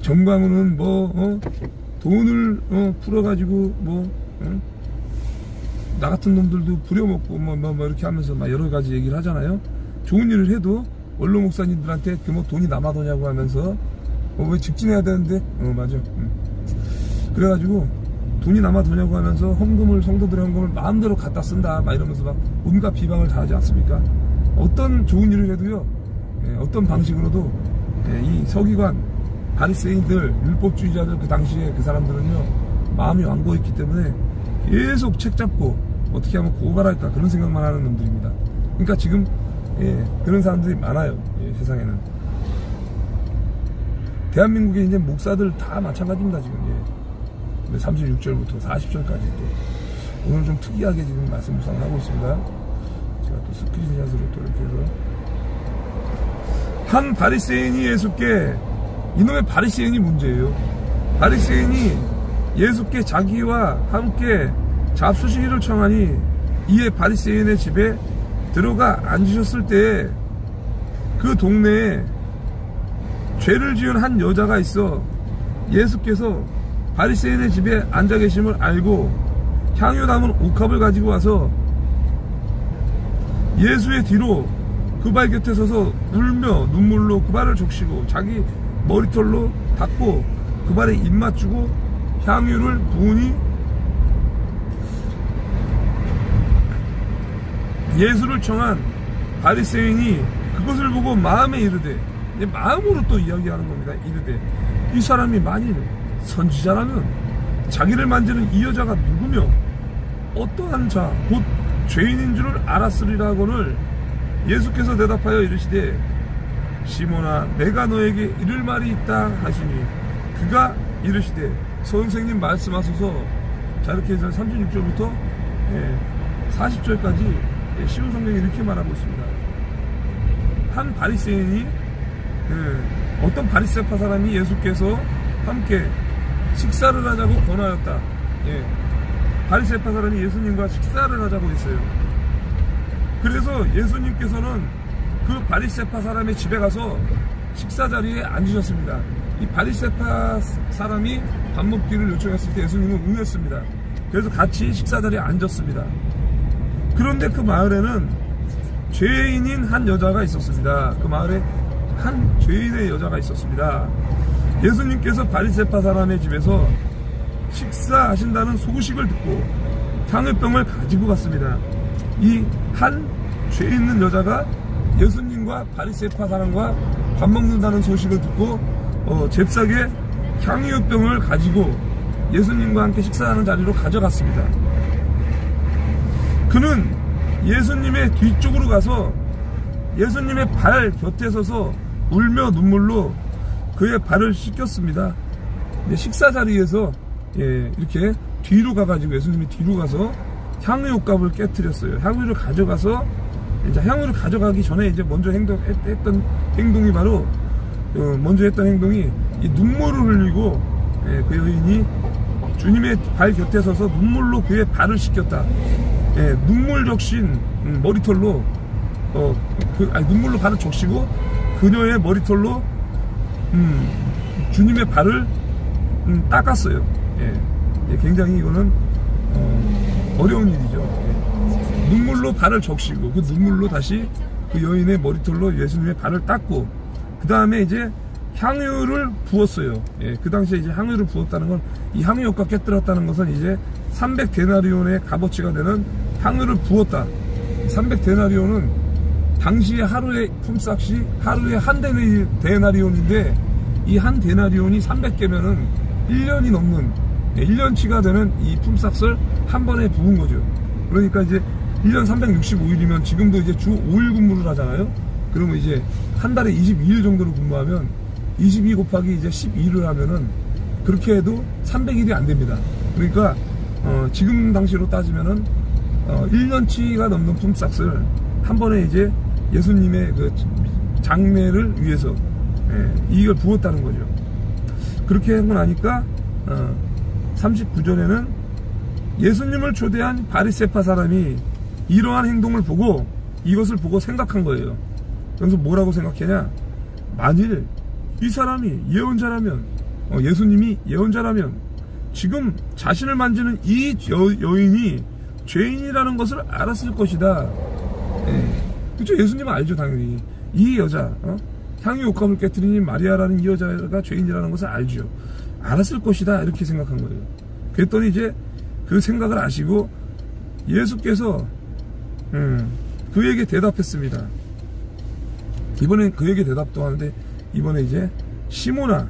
A: 정광훈은 돈을 풀어가지고 나 같은 놈들도 부려먹고 이렇게 하면서 막 여러 가지 얘기를 하잖아요. 좋은 일을 해도 원로 목사님들한테 돈이 남아도냐고 하면서 왜 직진해야 되는데 맞아. 그래가지고 돈이 남아도냐고 하면서 성도들의 헌금을 마음대로 갖다 쓴다 막 이러면서 막 온갖 비방을 다 하지 않습니까? 어떤 좋은 일을 해도요 어떤 방식으로도 이 서기관, 바리새인들, 율법주의자들 그 당시에 그 사람들은요 마음이 완고했기 때문에 계속 책 잡고 어떻게 하면 고발할까 그런 생각만 하는 놈들입니다. 그러니까 지금 그런 사람들이 많아요. 세상에는. 대한민국에 이제 목사들 다 마찬가지입니다. 지금 36절부터 40절까지 또 오늘 좀 특이하게 지금 말씀 묵상을 하고 있습니다. 제가 또 스크린샷으로 또 이렇게 해서 한 바리새인이 예수께, 이놈의 바리새인이 문제예요. 바리새인이 예수께 자기와 함께 잡수시기를 청하니 이에 바리새인의 집에 들어가 앉으셨을 때 그 동네에 죄를 지은 한 여자가 있어 예수께서 바리새인의 집에 앉아 계심을 알고 향유 담은 옥합을 가지고 와서 예수의 뒤로 그 발 곁에 서서 울며 눈물로 그 발을 적시고 자기 머리털로 닦고 그 발에 입 맞추고 향유를 부으니 예수를 청한 바리새인이 그것을 보고 마음에 이르되 이제 마음으로 또 이야기하는 겁니다. 이르되 이 사람이 만일 선지자라면 자기를 만지는 이 여자가 누구며 어떠한 자 곧 죄인인 줄을 알았으리라고는 예수께서 대답하여 이르시되 시몬아 내가 너에게 이를 말이 있다 하시니 그가 이르시되 선생님 말씀하소서. 자, 이렇게 해서 36절부터 40절까지 시온 성경이 이렇게 말하고 있습니다. 한 바리새인이 어떤 바리새파 사람이 예수께서 함께 식사를 하자고 권하였다. 바리새파 사람이 예수님과 식사를 하자고 했어요. 그래서 예수님께서는 그 바리새파 사람의 집에 가서 식사 자리에 앉으셨습니다. 이 바리새파 사람이 밥 먹기를 요청했을 때 예수님은 응했습니다. 그래서 같이 식사 자리에 앉았습니다. 그런데 그 마을에는 죄인인 한 여자가 있었습니다. 그 마을에 한 죄인의 여자가 있었습니다. 예수님께서 바리새파 사람의 집에서 식사하신다는 소식을 듣고 향유병을 가지고 갔습니다. 이 한 죄 있는 여자가 예수님과 바리새파 사람과 밥 먹는다는 소식을 듣고 잽싸게 향유병을 가지고 예수님과 함께 식사하는 자리로 가져갔습니다. 그는 예수님의 뒤쪽으로 가서 예수님의 발 곁에 서서 울며 눈물로 그의 발을 씻겼습니다. 식사 자리에서 이렇게 뒤로 가가지고 예수님이 뒤로 가서 향유값을 깨뜨렸어요. 향유를 가져가서 이제 향유를 가져가기 전에 이제 먼저 했던 행동이 바로 먼저 했던 행동이 이 눈물을 흘리고 그 여인이 주님의 발 곁에 서서 눈물로 그의 발을 씻겼다. 눈물 적신 머리털로 눈물로 발을 적시고 그녀의 머리털로 주님의 발을 닦았어요. 굉장히 이거는 어려운 일이죠. 눈물로 발을 적시고 그 눈물로 다시 그 여인의 머리털로 예수님의 발을 닦고 그 다음에 이제 향유를 부었어요. 그 당시에 이제 향유를 부었다는 건 이 향유효과 깨뜨렸다는 것은 이제 300데나리온의 값어치가 되는 향유를 부었다. 300데나리온은 당시에 하루의 품삯이 하루에 한 데나리온인데 이 한 데나리온이 300개면은 1년이 넘는 1년치가 되는 이 품삯을 한 번에 부은 거죠. 그러니까 이제 1년 365일이면 지금도 이제 주 5일 근무를 하잖아요. 그러면 이제 한 달에 22일 정도를 근무하면 22 곱하기 이제 12일을 하면은 그렇게 해도 300일이 안 됩니다. 그러니까 지금 당시로 따지면은 1년치가 넘는 품삯을 한 번에 이제 예수님의 그 장례를 위해서 이걸 부었다는 거죠. 그렇게 하고 나니까 39절에는 예수님을 초대한 바리새파 사람이 이러한 행동을 보고 이것을 보고 생각한 거예요. 그래서 뭐라고 생각하냐? 만일 이 사람이 예언자라면 예수님이 예언자라면 지금 자신을 만지는 이 여인이 죄인이라는 것을 알았을 것이다. 그렇죠? 예수님은 알죠, 당연히. 이 여자 향유옥합을 깨뜨린 마리아라는 이 여자가 죄인이라는 것을 알죠. 알았을 것이다, 이렇게 생각한 거예요. 그랬더니 이제 그 생각을 아시고 예수께서 그에게 대답했습니다. 이번엔 그에게 대답도 하는데 이번에 이제 시몬아,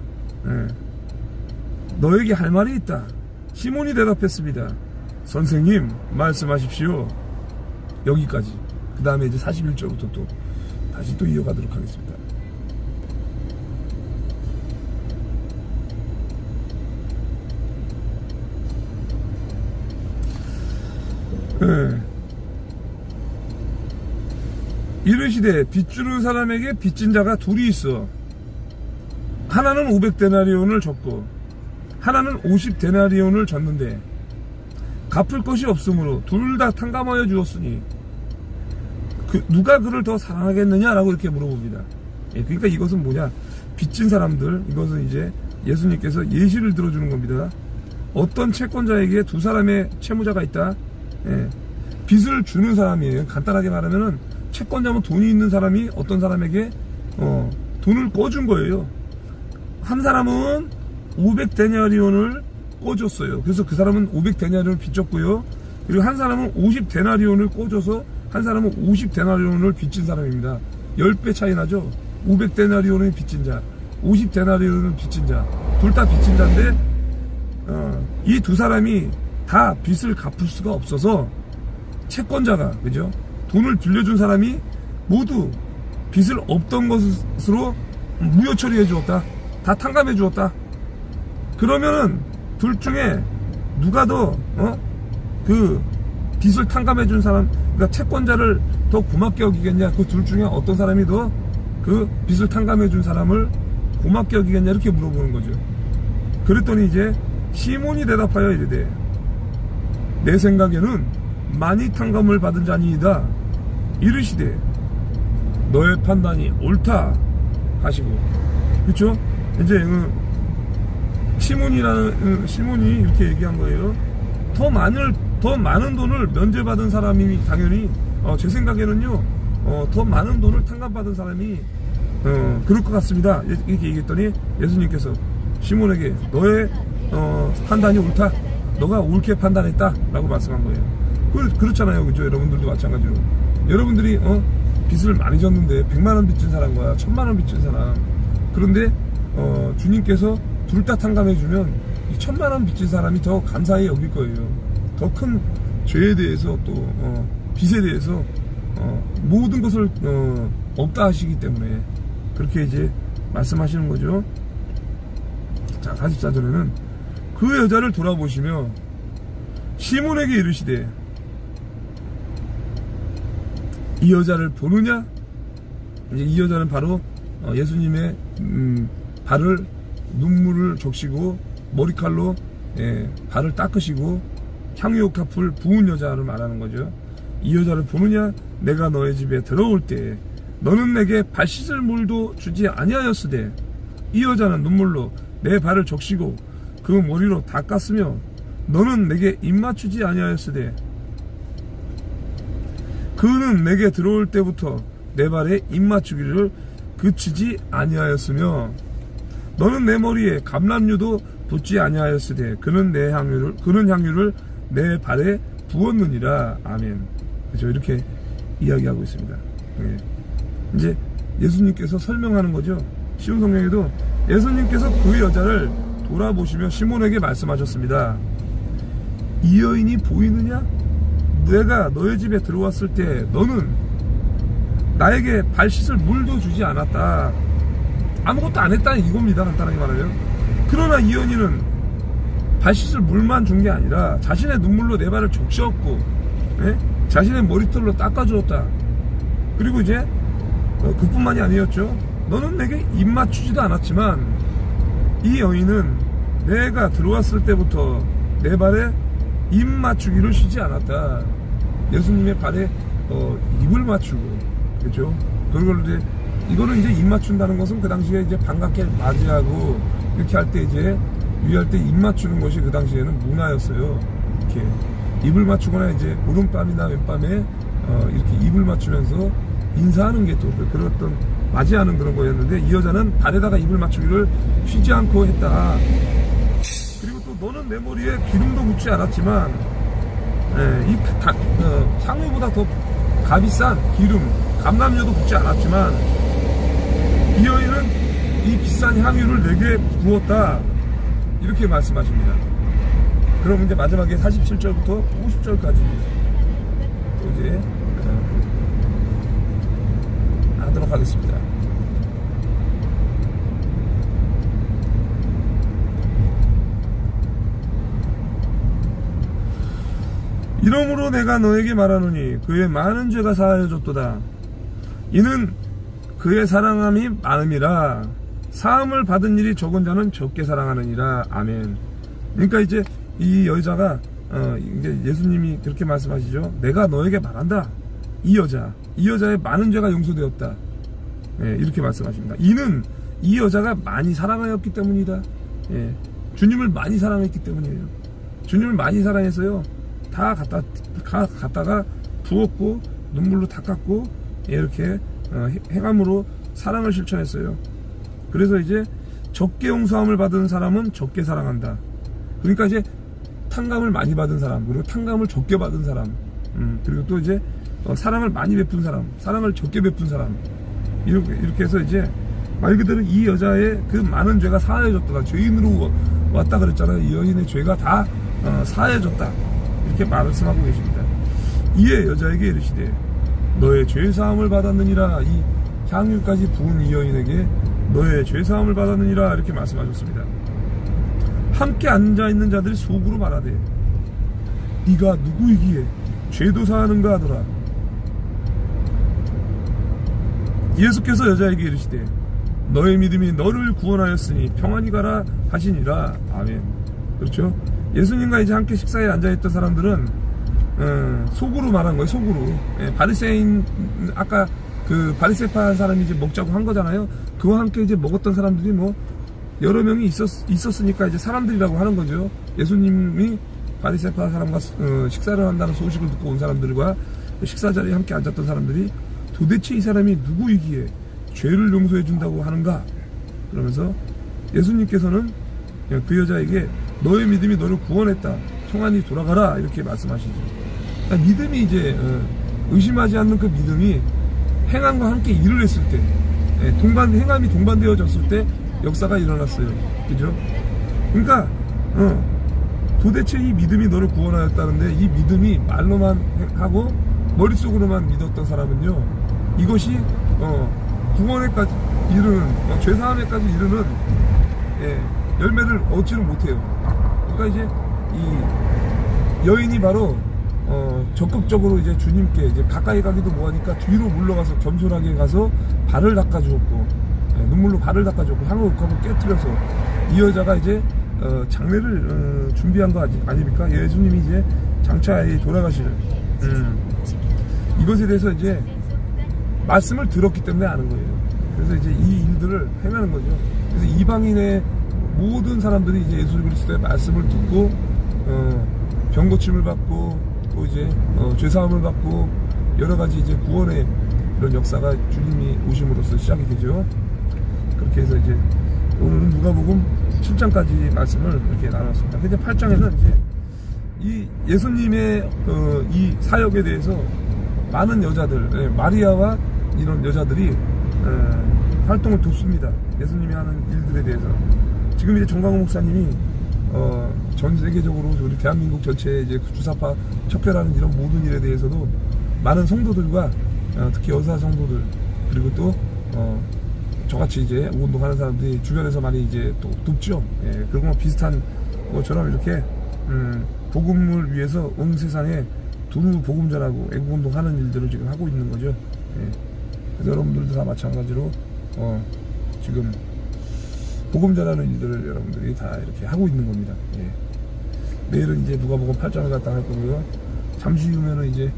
A: 너에게 할 말이 있다. 시몬이 대답했습니다. 선생님 말씀하십시오. 여기까지. 그 다음에 이제 41절부터 또 다시 또 이어가도록 하겠습니다. 이르시되 빚주는 사람에게 빚진 자가 둘이 있어. 하나는 500데나리온을 줬고 하나는 50데나리온을 줬는데 갚을 것이 없으므로 둘 다 탕감하여 주었으니 누가 그를 더 사랑하겠느냐라고 이렇게 물어봅니다. 그러니까 이것은 뭐냐? 빚진 사람들, 이것은 이제 예수님께서 예시를 들어주는 겁니다. 어떤 채권자에게 두 사람의 채무자가 있다. 빚을 주는 사람이에요. 간단하게 말하면은 채권자면 돈이 있는 사람이 어떤 사람에게 돈을 꿔준 거예요. 한 사람은 500데나리온을 꿔줬어요. 그래서 그 사람은 500데나리온을 빚졌고요. 그리고 한 사람은 50데나리온을 꿔줘서 한 사람은 50데나리온을 빚진 사람입니다. 10배 차이 나죠. 500데나리온의 빚진 자, 50데나리온의 빚진 자, 둘 다 빚진 자인데 이 두 사람이 다 빚을 갚을 수가 없어서 채권자가, 그죠? 돈을 빌려준 사람이 모두 빚을 없던 것으로 무효 처리해 주었다. 다 탕감해 주었다. 그러면은 둘 중에 누가 더 그 빚을 탕감해 준 사람, 그러니까 채권자를 더 고맙게 여기겠냐? 그 둘 중에 어떤 사람이 더 그 빚을 탕감해 준 사람을 고맙게 여기겠냐? 이렇게 물어보는 거죠. 그랬더니 이제 시몬이 대답하여 이르되 내 생각에는 많이 탕감을 받은 자니이다. 이르시되 너의 판단이 옳다 하시고, 그렇죠? 이제 시몬이 이렇게 얘기한 거예요. 더 많은 돈을 면제받은 사람이 당연히 제 생각에는요 더 많은 돈을 탕감받은 사람이 그럴 것 같습니다. 이렇게 얘기했더니 예수님께서 시몬에게 너의 판단이 옳다. 너가 옳게 판단했다 라고 말씀한 거예요. 그렇잖아요. 그죠? 여러분들도 마찬가지로. 여러분들이 빚을 많이 졌는데 100만원 빚진 사람과 1000만원 빚진 사람, 그런데 주님께서 둘 다 탕감해주면 이 1000만원 빚진 사람이 더 감사히 여길 거예요. 더 큰 죄에 대해서 또 빚에 대해서 모든 것을 없다 하시기 때문에 그렇게 이제 말씀하시는 거죠. 자, 44절에는 그 여자를 돌아보시며 시몬에게 이르시되 이 여자를 보느냐? 이제 이 여자는 바로 예수님의 발을 눈물을 적시고 머리칼로 발을 닦으시고 향유옥합을 부은 여자를 말하는 거죠. 이 여자를 보느냐? 내가 너의 집에 들어올 때 너는 내게 발 씻을 물도 주지 아니하였으되 이 여자는 눈물로 내 발을 적시고 그 머리로 닦았으며 너는 내게 입 맞추지 아니하였으되 그는 내게 들어올 때부터 내 발에 입 맞추기를 그치지 아니하였으며 너는 내 머리에 감람유도 붓지 아니하였으되 그는 향유를 내 발에 부었느니라. 아멘. 그렇죠? 이렇게 이야기하고 있습니다. 네. 이제 예수님께서 설명하는 거죠. 쉬운 성경에도 예수님께서 그 여자를 돌아보시며 시몬에게 말씀하셨습니다. 이 여인이 보이느냐? 내가 너의 집에 들어왔을 때 너는 나에게 발 씻을 물도 주지 않았다. 아무것도 안 했다 이겁니다. 간단하게 말하면. 그러나 이 여인은 발 씻을 물만 준 게 아니라 자신의 눈물로 내 발을 적셨고 자신의 머리털로 닦아주었다. 그리고 이제 그뿐만이 아니었죠. 너는 내게 입 맞추지도 않았지만 이 여인은 내가 들어왔을 때부터 내 발에 입 맞추기를 쉬지 않았다. 예수님의 발에 입을 맞추고, 그렇죠? 그걸 이제 이거는 이제 입 맞춘다는 것은 그 당시에 이제 반갑게 맞이하고 이렇게 할 때 이제 위할 때 입 맞추는 것이 그 당시에는 문화였어요. 이렇게 입을 맞추거나 이제 오른밤이나 왼밤에 이렇게 입을 맞추면서 인사하는 게 또 그랬던 맞이하는 그런 거였는데 이 여자는 발에다가 입을 맞추기를 쉬지 않고 했다. 그리고 또 너는 내 머리에 기름도 묻지 않았지만 향유보다 더 값비싼 기름, 감람유도 붓지 않았지만 이 여인은 이 비싼 향유를 내게 부었다. 이렇게 말씀하십니다. 그럼 이제 마지막에 47절부터 50절까지 또 이제 하도록 하겠습니다. 이러므로 내가 너에게 말하노니 그의 많은 죄가 사하여졌도다. 이는 그의 사랑함이 많음이라. 사함을 받은 일이 적은 자는 적게 사랑하느니라. 아멘. 그러니까 이제 이 여자가 이제 예수님이 그렇게 말씀하시죠. 내가 너에게 말한다. 이 여자의 많은 죄가 용서되었다. 이렇게 말씀하십니다. 이는 이 여자가 많이 사랑하였기 때문이다. 주님을 많이 사랑했기 때문이에요. 주님을 많이 사랑해서요. 다 갖다가 부었고 눈물로 닦았고 이렇게 행함으로 사랑을 실천했어요. 그래서 이제 적게 용서함을 받은 사람은 적게 사랑한다. 그러니까 이제 탕감을 많이 받은 사람, 그리고 탕감을 적게 받은 사람, 그리고 또 이제 사랑을 많이 베푼 사람, 사랑을 적게 베푼 사람, 이렇게 해서 이제 말 그대로 이 여자의 그 많은 죄가 사하여졌다. 죄인으로 왔다 그랬잖아요. 이 여인의 죄가 다 사하여졌다. 이렇게 말씀하고 계십니다. 이에 여자에게 이르시되 너의 죄사함을 받았느니라. 이 향유까지 부은 이 여인에게 너의 죄사함을 받았느니라 이렇게 말씀하셨습니다. 함께 앉아있는 자들이 속으로 말하되 네가 누구이기에 죄도 사하는가 하더라. 예수께서 여자에게 이르시되 너의 믿음이 너를 구원하였으니 평안히 가라 하시니라. 아멘. 그렇죠? 예수님과 이제 함께 식사에 앉아있던 사람들은 속으로 말한 거예요. 속으로. 바리새인 아까 그 바리새파 한 사람이 이제 먹자고 한 거잖아요. 그와 함께 이제 먹었던 사람들이 뭐 여러 명이 있었으니까 이제 사람들이라고 하는 거죠. 예수님이 바리새파 사람과 식사를 한다는 소식을 듣고 온 사람들과 식사 자리에 함께 앉았던 사람들이 도대체 이 사람이 누구이기에 죄를 용서해 준다고 하는가? 그러면서 예수님께서는 그 여자에게 너의 믿음이 너를 구원했다. 평안히 돌아가라. 이렇게 말씀하시죠. 그러니까 믿음이 이제 의심하지 않는 그 믿음이 행함과 함께 일을 했을 때, 행함이 동반되어졌을 때 역사가 일어났어요. 그죠? 그러니까 도대체 이 믿음이 너를 구원하였다는데 이 믿음이 말로만 하고 머릿속으로만 믿었던 사람은요, 이것이 구원에까지 이르는, 죄사함에까지 이르는 열매를 얻지는 못해요. 그러니까 이제 이 여인이 바로 적극적으로 이제 주님께 이제 가까이 가기도 뭐하니까 뒤로 물러가서 겸손하게 가서 발을 닦아주었고, 눈물로 발을 닦아주었고, 향후 옥합을 깨뜨려서 이 여자가 이제 장례를 준비한 거 아닙니까? 예수님이 이제 장차에 돌아가시는 이것에 대해서 이제 말씀을 들었기 때문에 아는 거예요. 그래서 이제 이 일들을 행하는 거죠. 그래서 이방인의 모든 사람들이 이제 예수 그리스도의 말씀을 듣고 병 고침을 받고 또 이제 죄사함을 받고 여러 가지 이제 구원의 이런 역사가 주님이 오심으로써 시작이 되죠. 그렇게 해서 이제 오늘은 누가복음 7장까지 말씀을 이렇게 나눴습니다. 근데 8장에는 이제 이 예수님의 이 사역에 대해서 많은 여자들, 마리아와 이런 여자들이 활동을 돕습니다. 예수님이 하는 일들에 대해서. 지금 이제 정광훈 목사님이 전 세계적으로 우리 대한민국 전체에 이제 주사파 척결하는 이런 모든 일에 대해서도 많은 성도들과 특히 여사 성도들 그리고 또 저같이 이제 운동하는 사람들이 주변에서 많이 이제 또 돕죠. 그리고 비슷한 것처럼 이렇게 복음을 위해서 온 세상에 두루 복음 전하고 애국 운동하는 일들을 지금 하고 있는 거죠. 그래서 여러분들도 다 마찬가지로 지금 복음 전하는 일들을 여러분들이 다 이렇게 하고 있는 겁니다. 내일은 이제 누가복음 8장을 갖다 할 거고요. 잠시 후면은 이제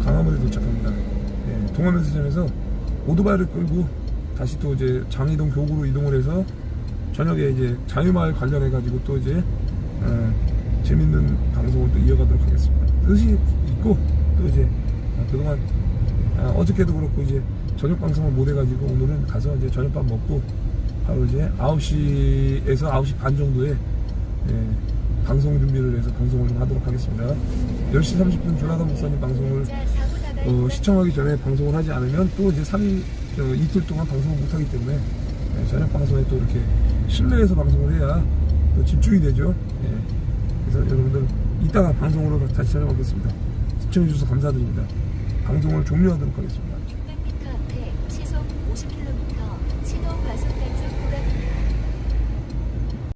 A: 강화문에 도착합니다. 동화면세점에서 오토바이를 끌고 다시 또 이제 장이동 교구로 이동을 해서 저녁에 이제 자유마을 관련해 가지고 또 이제 재밌는 방송을 또 이어가도록 하겠습니다. 뜻이 있고 또 이제 그동안 어저께도 그렇고 이제 저녁 방송을 못 해가지고 오늘은 가서 이제 저녁밥 먹고 바로 이제 9시에서 9시 반 정도에 방송 준비를 해서 방송을 좀 하도록 하겠습니다. 10시 30분 조나단 목사님 방송을 시청하기 전에 방송을 하지 않으면 또 이제 이틀 동안 방송을 못하기 때문에 저녁 방송에 또 이렇게 실내에서 방송을 해야 또 집중이 되죠. 그래서 여러분들 이따가 방송으로 다시 찾아뵙겠습니다. 시청해주셔서 감사드립니다. 방송을 종료하도록 하겠습니다.
G: 600m 앞에 시속 50km 신호 과속 단속 구간입니다.